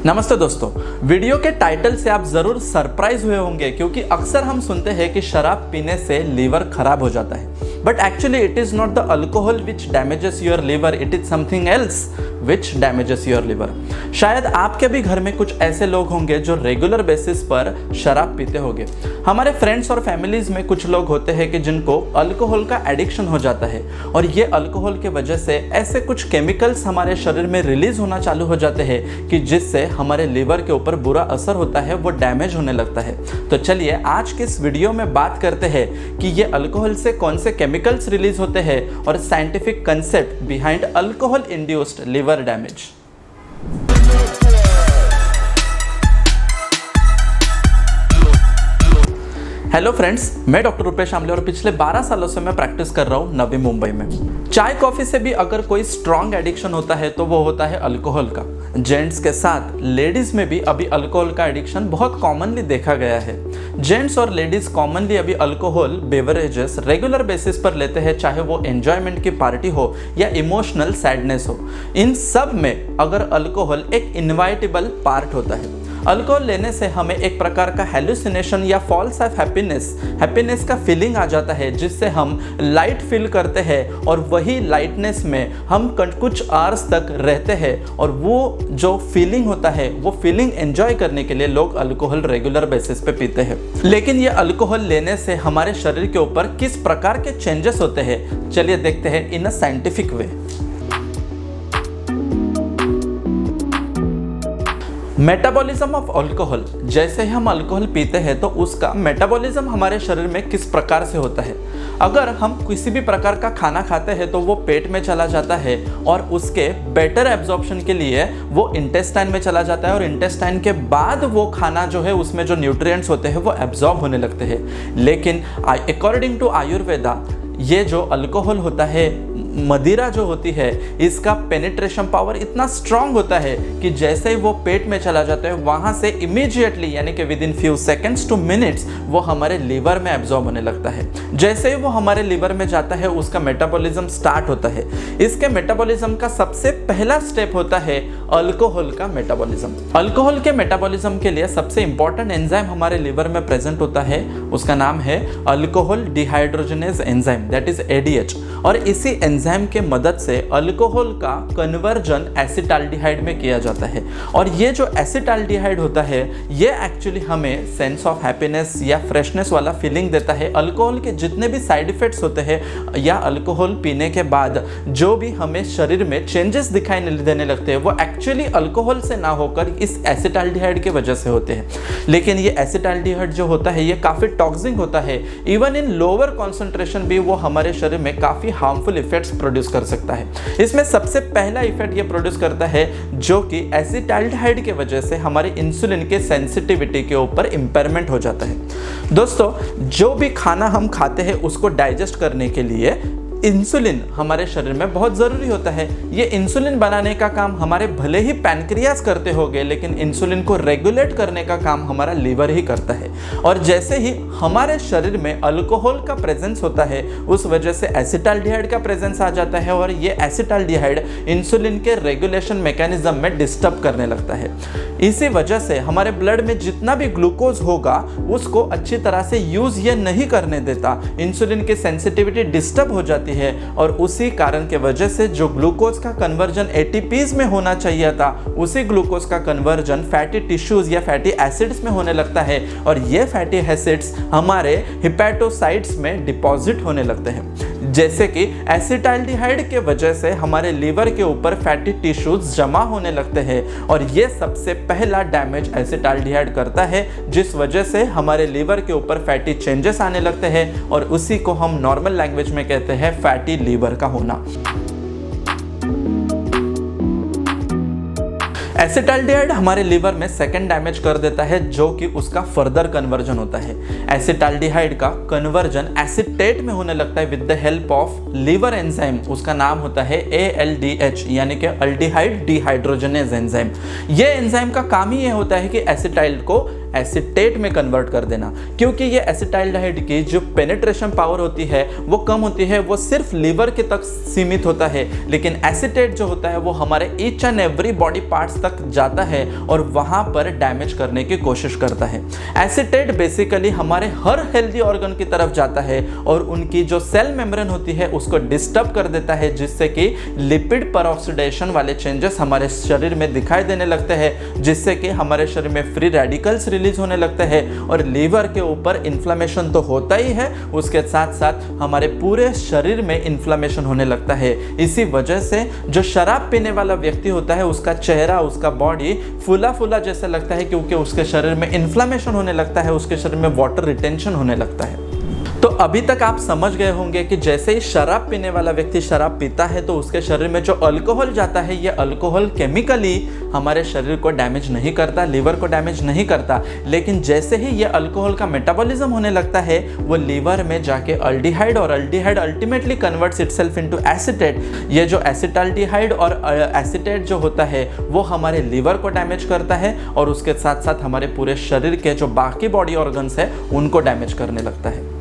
नमस्ते दोस्तों, वीडियो के टाइटल से आप जरूर सरप्राइज हुए होंगे क्योंकि अक्सर हम सुनते हैं कि शराब पीने से लीवर खराब हो जाता है। But actually it is not the alcohol which damages your liver, it is something else which damages your liver. शायद आपके भी घर में कुछ ऐसे लोग होंगे जो रेगुलर बेसिस पर शराब पीते होंगे। हमारे फ्रेंड्स और फैमिलीज में कुछ लोग होते हैं कि जिनको अल्कोहल का एडिक्शन हो जाता है और ये अल्कोहल की वजह से ऐसे कुछ केमिकल्स हमारे शरीर में रिलीज होना चालू हो जाते हैं कि जिससे हमारे लिवर के ऊपर बुरा असर होता है, वो डैमेज होने लगता है। तो चलिए आज के इस वीडियो में बात करते हैं कि ये अल्कोहल से कौन से केमिकल्स रिलीज होते हैं और scientific concept behind alcohol induced liver damage. Hello friends, मैं डॉक्टर रुपेश आमले और पिछले 12 सालों से मैं प्रैक्टिस कर रहा हूँ नवी मुंबई में। चाय कॉफी से भी अगर कोई स्ट्रॉन्ग एडिक्शन होता है तो वो होता है अल्कोहल का। जेंट्स के साथ लेडीज में भी अभी अल्कोहल का एडिक्शन बहुत कॉमनली देखा गया है। जेंट्स और लेडीज कॉमनली अभी अल्कोहल बेवरेजेस रेगुलर बेसिस पर लेते हैं, चाहे वो एंजॉयमेंट की पार्टी हो या इमोशनल सैडनेस हो। इन सब में अगर अल्कोहल एक इनवाइटेबल पार्ट होता है। अल्कोहल लेने से हमें एक प्रकार का हेलुसिनेशन या फॉल्स ऑफ हैप्पीनेस का फीलिंग आ जाता है, जिससे हम लाइट फील करते हैं और वही लाइटनेस में हम कुछ आवर्स तक रहते हैं और वो जो फीलिंग होता है वो फीलिंग एंजॉय करने के लिए लोग अल्कोहल रेगुलर बेसिस पे पीते हैं। लेकिन ये अल्कोहल लेने से हमारे शरीर के ऊपर किस प्रकार के चेंजेस होते हैं, चलिए देखते हैं in a scientific way. Metabolism of alcohol, जैसे ही हम अल्कोहल पीते हैं तो उसका मेटाबॉलिज्म हमारे शरीर में किस प्रकार से होता है। अगर हम किसी भी प्रकार का खाना खाते हैं तो वो पेट में चला जाता है और उसके बेटर एब्जॉर्प्शन के लिए वो इंटेस्टाइन में चला जाता है और इंटेस्टाइन के बाद वो खाना जो है उसमें जो न्यूट्रिएंट्स होते हैं वो एब्जॉर्ब होने लगते हैं। लेकिन अकॉर्डिंग टू आयुर्वेदा ये जो अल्कोहल होता है, मदिरा जो होती है, इसका पेनिट्रेशन पावर इतना स्ट्रांग होता है कि जैसे ही वो पेट में चला जाता है वहाँ से इमीडिएटली यानी कि with in few seconds two minutes वो हमारे लीवर में एब्जॉर्ब होने लगता है। जैसे ही वो हमारे लीवर में जाता है उसका मेटाबॉलिज्म स्टार्ट होता है। इसके मेटाबॉलिज्म का सबसे पहला स्टेप होता है अल्कोहल का मेटाबॉलिज्म। अल्कोहल के मेटाबॉलिज्म के लिए सबसे इंपॉर्टेंट एंजाइम हमारे लीवर में प्रेजेंट होता है, उसका नाम है alcohol dehydrogenase enzyme, that is ADH। और इसी एंजाइम के मदद से अल्कोहल का कन्वर्जन एसिटाल्डिहाइड में किया जाता है और ये जो एसिटाल्डिहाइड होता है ये एक्चुअली हमें सेंस ऑफ हैप्पीनेस या फ्रेशनेस वाला फीलिंग देता है। अल्कोहल के जितने भी साइड इफेक्ट्स होते हैं या अल्कोहल पीने के बाद जो भी हमें शरीर में चेंजेस दिखाई देने लगते हैं वो एक्चुअली अल्कोहल से ना होकर इस एसिटाल्डिहाइड की वजह से होते हैं। लेकिन ये एसिटाल्डिहाइड जो होता है ये काफ़ी टॉक्सिक होता है। इवन इन लोअर कॉन्सेंट्रेशन भी वो हमारे शरीर में काफ़ी हार्मफुल इफेक्ट्स प्रोड्यूस कर सकता है। इसमें सबसे पहला इफेक्ट ये प्रोड्यूस करता है जो कि एसिटाल्डिहाइड के वजह से हमारे इंसुलिन के सेंसिटिविटी के ऊपर इंपेयरमेंट हो जाता है। दोस्तों, जो भी खाना हम खाते हैं उसको डाइजेस्ट करने के लिए इंसुलिन हमारे शरीर में बहुत ज़रूरी होता है। ये इंसुलिन बनाने का काम हमारे भले ही पैनक्रियास करते होंगे, लेकिन इंसुलिन को रेगुलेट करने का काम हमारा लीवर ही करता है। और जैसे ही हमारे शरीर में अल्कोहल का प्रेजेंस होता है उस वजह से एसिटाल्डिहाइड का प्रेजेंस आ जाता है और ये एसिटाल्डिहाइड इंसुलिन के रेगुलेशन मैकेनिज्म में डिस्टर्ब करने लगता है। इसी वजह से हमारे ब्लड में जितना भी ग्लूकोज होगा उसको अच्छी तरह से यूज़ ये नहीं करने देता, इंसुलिन की सेंसिटिविटी डिस्टर्ब हो जाती है और उसी कारण के वजह से जो ग्लूकोज का कन्वर्जन ATPs में होना चाहिए था उसी ग्लूकोज का कन्वर्जन फैटी टिश्यूज या फैटी एसिड्स में होने लगता है और ये फैटी एसिड्स हमारे हिपैटोसाइट्स में डिपॉजिट होने लगते हैं। जैसे कि एसिटाल्डिहाइड के वजह से हमारे लीवर के ऊपर फैटी टिश्यूज जमा होने लगते हैं और ये सबसे पहला डैमेज एसिटाल्डिहाइड करता है, जिस वजह से हमारे लीवर के ऊपर फैटी चेंजेस आने लगते हैं और उसी को हम नॉर्मल लैंग्वेज में कहते हैं फैटी लीवर का होना। एसिटाल्डिहाइड हमारे लीवर में सेकेंड डैमेज कर देता है जो कि उसका फर्दर कन्वर्जन होता है। एसिटाल्डिहाइड का कन्वर्जन एसिटेट में होने लगता है with the help of liver enzyme, उसका नाम होता है ALDH यानी कि अल्डिहाइड डिहाइड्रोजनेज एंजाइम। ये एंजाइम का काम ही ये होता है कि एसिटाइल को एसीटेट में कन्वर्ट कर देना, क्योंकि ये एसिटाल्डिहाइड की जो पेनिट्रेशन पावर होती है वो कम होती है, वो सिर्फ लीवर के तक सीमित होता है। लेकिन एसीटेट जो होता है वो हमारे each and every body parts तक जाता है और वहां पर डैमेज करने की कोशिश करता है। एसीटेट बेसिकली हमारे हर हेल्दी ऑर्गन की तरफ जाता है और उनकी जो सेल मेम्ब्रेन होती है उसको डिस्टर्ब कर देता है, जिससे कि लिपिड परऑक्सीडेशन वाले चेंजेस हमारे शरीर में दिखाई देने लगते हैं, जिससे कि हमारे शरीर में फ्री रेडिकल्स रिलीज होने लगते हैं और लीवर के ऊपर इन्फ्लेमेशन तो होता ही है, उसके साथ साथ हमारे पूरे शरीर में इन्फ्लेमेशन होने लगता है। इसी वजह से जो शराब पीने वाला व्यक्ति होता है उसका चेहरा, उसका बॉडी फूला फूला जैसा लगता है, क्योंकि उसके शरीर में इन्फ्लेमेशन होने लगता है, उसके शरीर में वाटर रिटेंशन होने लगता है। तो अभी तक आप समझ गए होंगे कि जैसे ही शराब पीने वाला व्यक्ति शराब पीता है तो उसके शरीर में जो अल्कोहल जाता है, ये अल्कोहल केमिकली हमारे शरीर को डैमेज नहीं करता, लीवर को डैमेज नहीं करता। लेकिन जैसे ही ये अल्कोहल का मेटाबॉलिज्म होने लगता है वो लीवर में जाके अल्डिहाइड, और aldehyde ultimately converts itself into acetate. ये जो एसिटाल्डिहाइड और एसीटेट जो होता है वो हमारे लीवर को डैमेज करता है और उसके साथ साथ हमारे पूरे शरीर के जो बाकी बॉडी ऑर्गन्स है उनको डैमेज करने लगता है।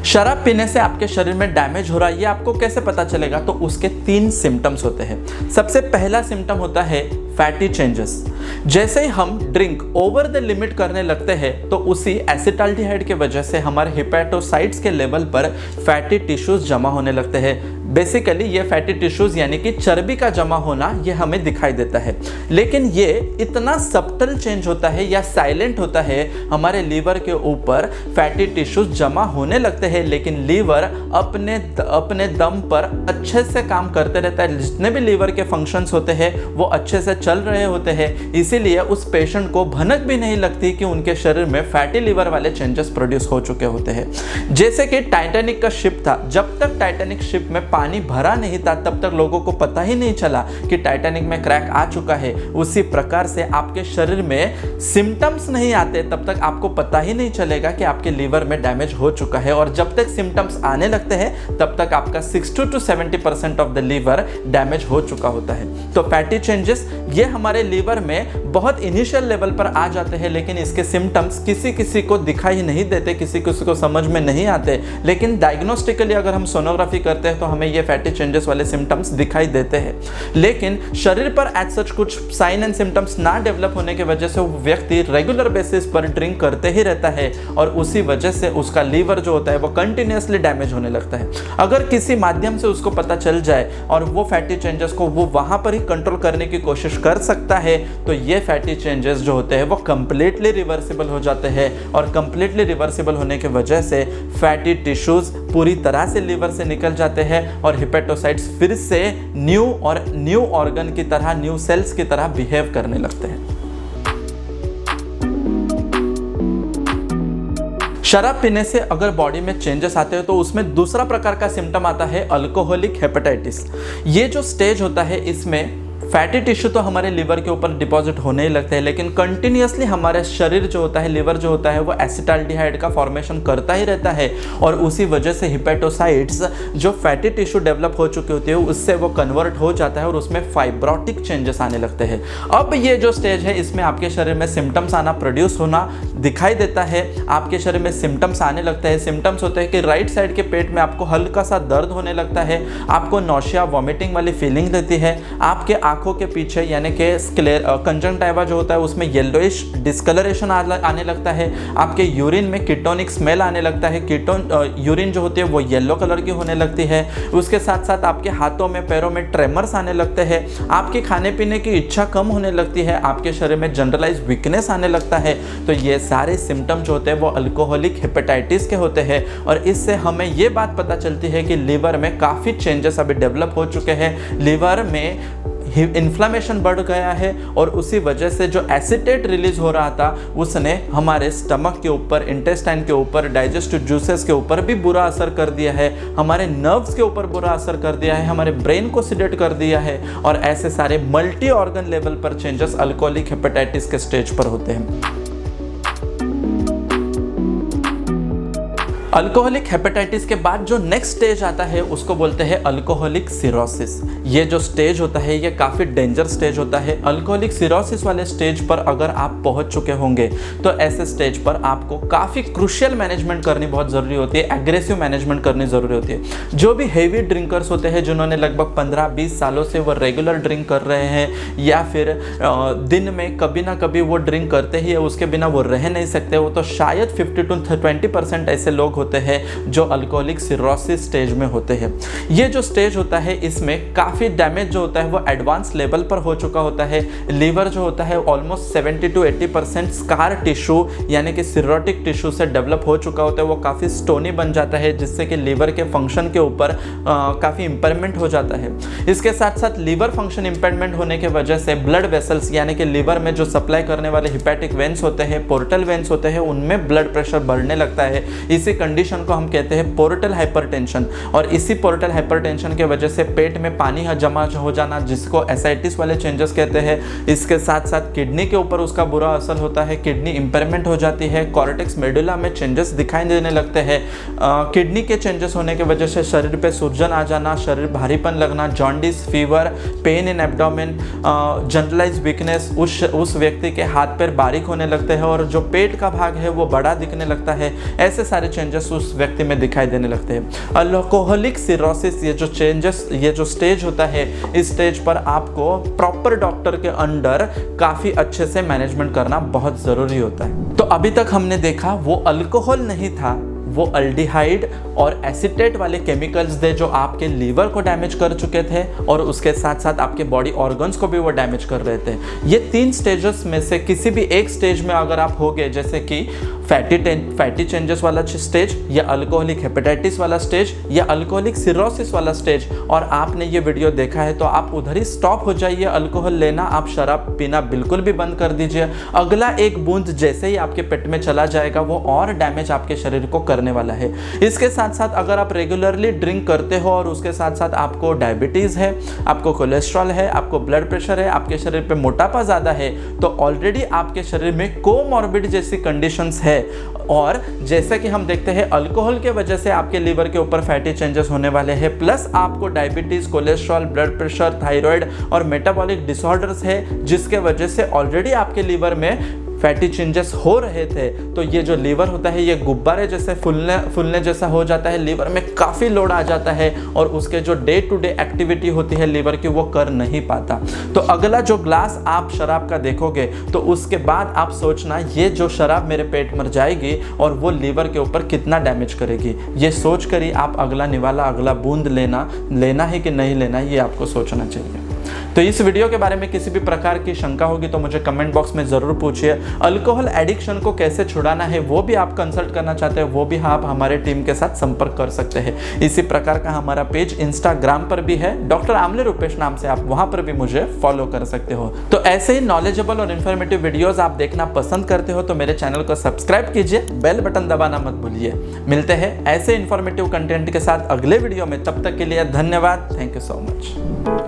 शराब पीने से आपके शरीर में डैमेज हो रहा है, ये आपको कैसे पता चलेगा? तो उसके 3 सिम्टम्स होते हैं। सबसे पहला सिम्टम होता है फैटी चेंजेस। जैसे ही हम ड्रिंक ओवर द लिमिट करने लगते हैं तो उसी एसिटाल्डिहाइड के वजह से हमारे हिपैटोसाइट्स के लेवल पर फैटी टिश्यूज जमा होने लगते हैं। बेसिकली ये फैटी टिश्यूज यानी कि चर्बी का जमा होना ये हमें दिखाई देता है, लेकिन ये इतना सब्टल चेंज होता है या साइलेंट होता है। हमारे लीवर के ऊपर फैटी टिश्यूज जमा होने लगते हैं, लेकिन लीवर अपने दम पर अच्छे से काम करते रहता है। जितने भी लीवर के फंक्शंस होते हैं वो अच्छे से चल रहे होते हैं, इसीलिए उस पेशेंट को भनक भी नहीं लगती कि उनके शरीर में फैटी लीवर वाले चेंजेस प्रोड्यूस हो चुके होते हैं। जैसे कि टाइटैनिक का शिप था, जब तक टाइटैनिक शिप में पानी भरा नहीं था तब तक लोगों को पता ही नहीं चला कि टाइटैनिक में क्रैक आ चुका है। उसी प्रकार से आपके शरीर में सिम्टम्स नहीं आते तब तक आपको पता ही नहीं चलेगा कि आपके लीवर में डैमेज हो चुका है, और जब तक सिम्टम्स आने लगते हैं तब तक आपका 60 to 70% of the liver damage हो चुका होता है। तो फैटी चेंजेस ये हमारे लीवर में बहुत इनिशियल लेवल पर आ जाते हैं, लेकिन इसके सिम्टम्स किसी किसी को दिखाई नहीं देते, किसी किसी को समझ में नहीं आते। लेकिन डायग्नोस्टिकली अगर हम सोनोग्राफी करते हैं तो हमें ये फैटी चेंजेस वाले सिम्टम्स दिखाई देते हैं। लेकिन शरीर पर एज सच कुछ साइन एंड सिम्टम्स ना डेवलप होने की वजह से वो व्यक्ति रेगुलर बेसिस पर ड्रिंक करते ही रहता है और उसी वजह से उसका लीवर जो होता है वो कंटिन्यूसली डैमेज होने लगता है। अगर किसी माध्यम से उसको पता चल जाए और वो फैटी चेंजेस को वो वहां पर ही कंट्रोल करने की कोशिश कर सकता है तो ये फैटी चेंजेस जो होते हैं वो कंप्लीटली रिवर्सिबल हो जाते हैं, और कंप्लीटली रिवर्सिबल होने की वजह से फैटी टिश्यूज पूरी तरह से लीवर से निकल जाते हैं और हिपैटोसाइट्स फिर से न्यू ऑर्गन की तरह, न्यू सेल्स की तरह बिहेव करने लगते हैं। शराब पीने से अगर बॉडी में चेंजेस आते हैं तो उसमें दूसरा प्रकार का सिम्टम आता है अल्कोहलिक हेपेटाइटिस। ये जो स्टेज होता है इसमें फैटी टिश्यू तो हमारे लीवर के ऊपर डिपॉजिट होने ही लगते हैं, लेकिन कंटिन्यूसली हमारे शरीर जो होता है, लीवर जो होता है वो एसिटाल्डिहाइड का फॉर्मेशन करता ही रहता है, और उसी वजह से हिपैटोसाइट्स जो फैटी टिश्यू डेवलप हो चुके होते हैं उससे वो कन्वर्ट हो जाता है और उसमें फाइब्रोटिक चेंजेस आने लगते हैं। अब ये जो स्टेज है इसमें आपके शरीर में सिम्टम्स आना, प्रोड्यूस होना दिखाई देता है। आपके शरीर में सिम्टम्स आने लगते हैं। सिम्टम्स होते हैं कि राइट साइड के पेट में आपको हल्का सा दर्द होने लगता है, आपको नौशिया, वॉमिटिंग वाली फीलिंग रहती है, आपके आंखों के पीछे यानी कि कंजंक्टिवा जो होता है उसमें येलोइश डिस्कलरेशन आने लगता है, आपके यूरिन में कीटोनिक स्मेल आने लगता है, यूरिन जो होती है वो येलो कलर की होने लगती है। उसके साथ साथ आपके हाथों में, पैरों में ट्रेमर्स आने लगते हैं, आपके खाने पीने की इच्छा कम होने लगती है, आपके शरीर में जनरलाइज वीकनेस आने लगता है। तो ये सारे सिम्टम जो होते हैं वो अल्कोहलिक हेपेटाइटिस के होते हैं, और इससे हमें ये बात पता चलती है कि लीवर में काफ़ी चेंजेस अभी डेवलप हो चुके हैं, लीवर में इन्फ्लामेशन बढ़ गया है, और उसी वजह से जो एसिटेट रिलीज हो रहा था उसने हमारे स्टमक के ऊपर, इंटेस्टाइन के ऊपर, डाइजेस्टिव जूसेस के ऊपर भी बुरा असर कर दिया है, हमारे नर्व्स के ऊपर बुरा असर कर दिया है, हमारे ब्रेन को सिडेट कर दिया है, और ऐसे सारे मल्टी ऑर्गन लेवल पर चेंजेस अल्कोहलिक हेपेटाइटिस के स्टेज पर होते हैं। अल्कोहलिक हेपेटाइटिस के बाद जो नेक्स्ट स्टेज आता है उसको बोलते हैं अल्कोहलिक सिरोसिस। ये जो स्टेज होता है ये काफ़ी डेंजर स्टेज होता है। अल्कोहलिक सिरोसिस वाले स्टेज पर अगर आप पहुंच चुके होंगे तो ऐसे स्टेज पर आपको काफ़ी क्रूशियल मैनेजमेंट करनी बहुत ज़रूरी होती है, एग्रेसिव मैनेजमेंट करनी ज़रूरी होती है। जो भी हेवी ड्रिंकर्स होते हैं जिन्होंने लगभग 15-20 सालों से वो रेगुलर ड्रिंक कर रहे हैं या फिर दिन में कभी ना कभी वो ड्रिंक करते ही है, उसके बिना वो रह नहीं सकते, वो तो शायद 50-20% ऐसे लोग होते हैं जो अल्कोहलिक सिरोसिस स्टेज में होते हैं। ये जो स्टेज होता है इसमें काफ़ी डैमेज जो होता है वो एडवांस लेवल पर हो चुका होता है। लीवर जो होता है ऑलमोस्ट 70-80% स्कार टिश्यू यानी कि सिरोटिक टिश्यू से डेवलप हो चुका होता है, वो काफ़ी स्टोनी बन जाता है जिससे कि लीवर के फंक्शन के ऊपर काफ़ी इंपेयरमेंट हो जाता है। इसके साथ साथ लीवर फंक्शन इंपेयरमेंट होने की वजह से ब्लड वेसल्स यानी कि लीवर में जो सप्लाई करने वाले हिपैटिक वेन्स होते हैं, पोर्टल वेन्स होते हैं, उनमें ब्लड प्रेशर बढ़ने लगता है। इसी कंडीशन को हम कहते हैं पोर्टल हाइपरटेंशन, और इसी पोर्टल हाइपरटेंशन के वजह से पेट में पानी जमा हो जाना जिसको एसाइटिस वाले चेंजेस कहते हैं। इसके साथ साथ किडनी के ऊपर उसका बुरा असर होता है, किडनी इंपेयरमेंट हो जाती है, कॉर्टेक्स मेडुला में चेंजेस दिखाई देने लगते हैं। किडनी के चेंजेस होने की वजह से शरीर पे सूजन आ जाना, शरीर भारीपन लगना, jaundice, fever, pain in abdomen, generalise weakness, उस व्यक्ति के हाथ पैर बारीक होने लगते हैं और जो पेट का भाग है वो बड़ा दिखने लगता है। ऐसे सारे चेंजेस उस व्यक्ति में दिखाई देने लगते हैं। अल्कोहलिक सिरोसिस ये जो स्टेज होता है, इस स्टेज पर आपको प्रॉपर डॉक्टर के अंडर काफ़ी अच्छे से मैनेजमेंट करना बहुत ज़रूरी होता है। तो अभी तक हमने देखा वो अल्कोहल नहीं था, वो अल्डिहाइड और एसीटेट वाले केमिकल्स थे जो आपके लीवर को डैमेज कर चुके थे और उसके साथ साथ आपके बॉडी ऑर्गन्स को भी वो डैमेज कर रहे थे। ये 3 स्टेजेस में से किसी भी एक स्टेज में अगर आप हो गए, जैसे कि फैटी चेंजेस वाला स्टेज या अल्कोहलिक हेपेटाइटिस वाला स्टेज या अल्कोहलिक सिरोसिस वाला स्टेज, और आपने ये वीडियो देखा है तो आप उधर ही स्टॉप हो जाइए। अल्कोहल लेना, आप शराब पीना बिल्कुल भी बंद कर दीजिए। अगला एक बूंद जैसे ही आपके पेट में चला जाएगा वो और डैमेज आपके शरीर को करने वाला है। इसके साथ साथ अगर आप रेगुलरली ड्रिंक करते हो और उसके साथ साथ आपको डायबिटीज़ है, आपको कोलेस्ट्रॉल है, आपको ब्लड प्रेशर है, आपके शरीर पे मोटापा ज़्यादा है, तो ऑलरेडी आपके शरीर में कोमॉर्बिड जैसी कंडीशंस है। और जैसे कि हम देखते हैं अल्कोहल के वजह से आपके लीवर के ऊपर फैटी चेंजेस होने वाले हैं, प्लस आपको diabetes, cholesterol, blood pressure, thyroid और मेटाबॉलिक डिसऑर्डर्स है जिसके वजह से ऑलरेडी आपके लीवर में फैटी चेंजेस हो रहे थे। तो ये जो लीवर होता है ये गुब्बारे जैसे फूलने जैसा हो जाता है, लीवर में काफ़ी लोड आ जाता है और उसके जो डे टू डे एक्टिविटी होती है लीवर की वो कर नहीं पाता। तो अगला जो ग्लास आप शराब का देखोगे तो उसके बाद आप सोचना ये जो शराब मेरे पेट में जाएगी और वो लीवर के ऊपर कितना डैमेज करेगी, ये सोच कर ही आप अगला निवाला, अगला बूंद लेना है कि नहीं लेना, ये आपको सोचना चाहिए। तो इस वीडियो के बारे में किसी भी प्रकार की शंका होगी तो मुझे कमेंट बॉक्स में ज़रूर पूछिए। अल्कोहल एडिक्शन को कैसे छुड़ाना है वो भी आप कंसल्ट करना चाहते हो, वो भी आप हमारे टीम के साथ संपर्क कर सकते हैं। इसी प्रकार का हमारा पेज इंस्टाग्राम पर भी है, डॉक्टर आमले रूपेश नाम से, आप वहां पर भी मुझे फॉलो कर सकते हो। तो ऐसे ही नॉलेजेबल और इन्फॉर्मेटिव वीडियोस आप देखना पसंद करते हो तो मेरे चैनल को सब्सक्राइब कीजिए, बेल बटन दबाना मत भूलिए। मिलते हैं ऐसे इन्फॉर्मेटिव कंटेंट के साथ अगले वीडियो में, तब तक के लिए धन्यवाद। Thank you so much.